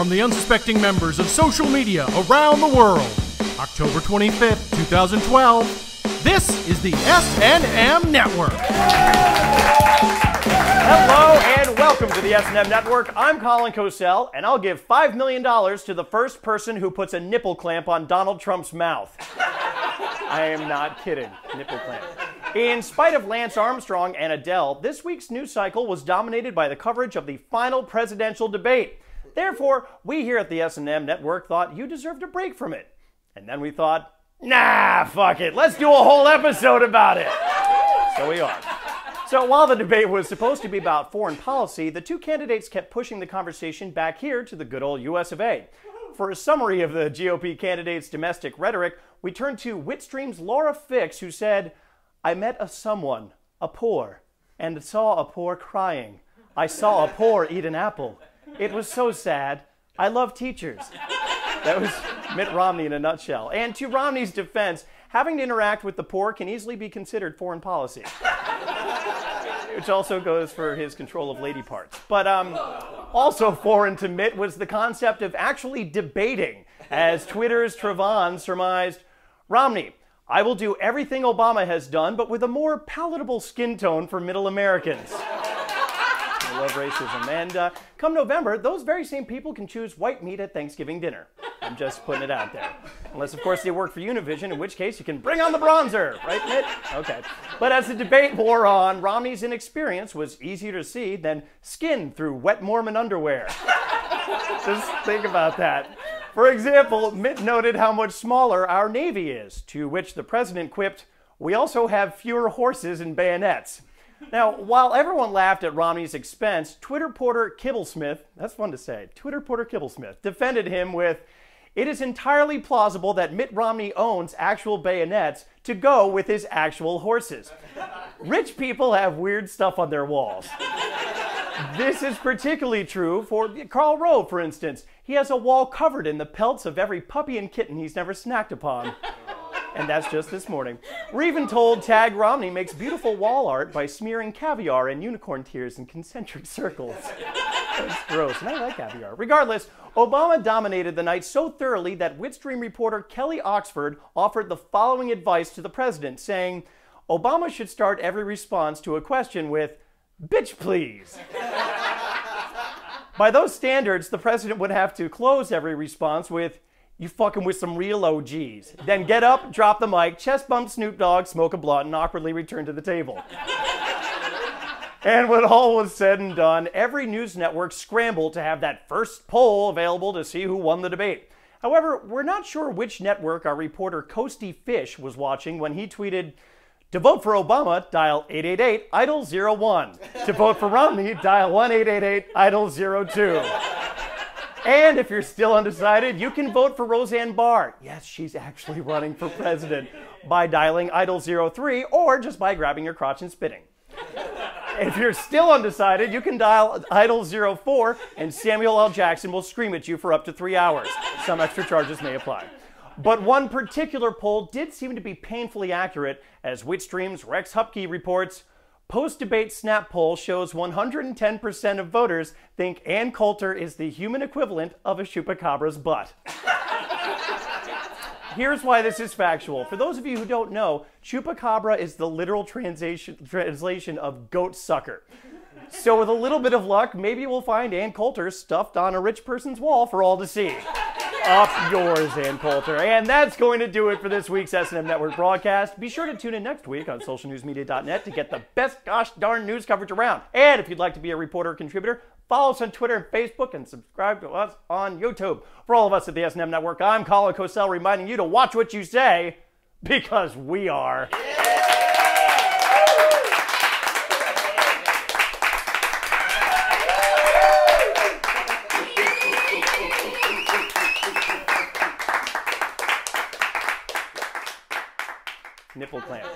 from the unsuspecting members of social media around the world. October 25th, 2012, this is the SNM Network. Hello and welcome to the SNM Network. I'm Colin Cosell, and I'll give $5 million to the first person who puts a nipple clamp on Donald Trump's mouth. I am not kidding. Nipple clamp. In spite of Lance Armstrong and Adele, this week's news cycle was dominated by the coverage of the final presidential debate. Therefore, we here at the SNM Network thought you deserved a break from it. And then we thought, nah, fuck it, let's do a whole episode about it. So we are. So while the debate was supposed to be about foreign policy, the two candidates kept pushing the conversation back here to the good old US of A. For a summary of the GOP candidates' domestic rhetoric, we turn to Witstream's Laura Fix, who said, I met a poor, and saw a poor crying. I saw a poor eat an apple. It was so sad. I love teachers. That was Mitt Romney in a nutshell. And to Romney's defense, having to interact with the poor can easily be considered foreign policy. Which also goes for his control of lady parts. But also foreign to Mitt was the concept of actually debating, as Twitter's Trevon surmised, Romney, I will do everything Obama has done, but with a more palatable skin tone for middle Americans. I love racism. And come November, those very same people can choose white meat at Thanksgiving dinner. I'm just putting it out there. Unless, of course, they work for Univision, in which case you can bring on the bronzer. Right, Mitt? Okay. But as the debate wore on, Romney's inexperience was easier to see than skin through wet Mormon underwear. Just think about that. For example, Mitt noted how much smaller our Navy is, to which the president quipped, we also have fewer horses and bayonets. Now, while everyone laughed at Romney's expense, Twitter porter Kibblesmith, that's fun to say, Twitter porter Kibblesmith, defended him with, it is entirely plausible that Mitt Romney owns actual bayonets to go with his actual horses. Rich people have weird stuff on their walls. This is particularly true for Karl Rove, for instance. He has a wall covered in the pelts of every puppy and kitten he's never snacked upon. And that's just this morning. We're even told Tag Romney makes beautiful wall art by smearing caviar and unicorn tears in concentric circles. That's gross, and I like caviar. Regardless, Obama dominated the night so thoroughly that Witstream reporter Kelly Oxford offered the following advice to the president, saying, Obama should start every response to a question with, bitch please. By those standards, the president would have to close every response with, you fucking with some real OGs. Then get up, drop the mic, chest bump Snoop Dogg, smoke a blunt, and awkwardly return to the table. And when all was said and done, every news network scrambled to have that first poll available to see who won the debate. However, we're not sure which network our reporter Coasty Fish was watching when he tweeted, to vote for Obama, dial 888-IDOL-01. To vote for Romney, dial 1-888-IDOL-02. And if you're still undecided, you can vote for Roseanne Barr. Yes, she's actually running for president by dialing IDOL-03 or just by grabbing your crotch and spitting. If you're still undecided, you can dial IDOL-04 and Samuel L. Jackson will scream at you for up to 3 hours. Some extra charges may apply. But one particular poll did seem to be painfully accurate, as Witstream's Rex Hupke reports, post-debate snap poll shows 110% of voters think Ann Coulter is the human equivalent of a chupacabra's butt. Here's why this is factual. For those of you who don't know, chupacabra is the literal translation of goat sucker. So with a little bit of luck, maybe we'll find Ann Coulter stuffed on a rich person's wall for all to see. Up yours, Ann Coulter. And that's going to do it for this week's SNM Network broadcast. Be sure to tune in next week on socialnewsmedia.net to get the best gosh darn news coverage around. And if you'd like to be a reporter or contributor, follow us on Twitter and Facebook and subscribe to us on YouTube. For all of us at the SNM Network, I'm Colin Cosell reminding you to watch what you say, because we are. Nipple clamp.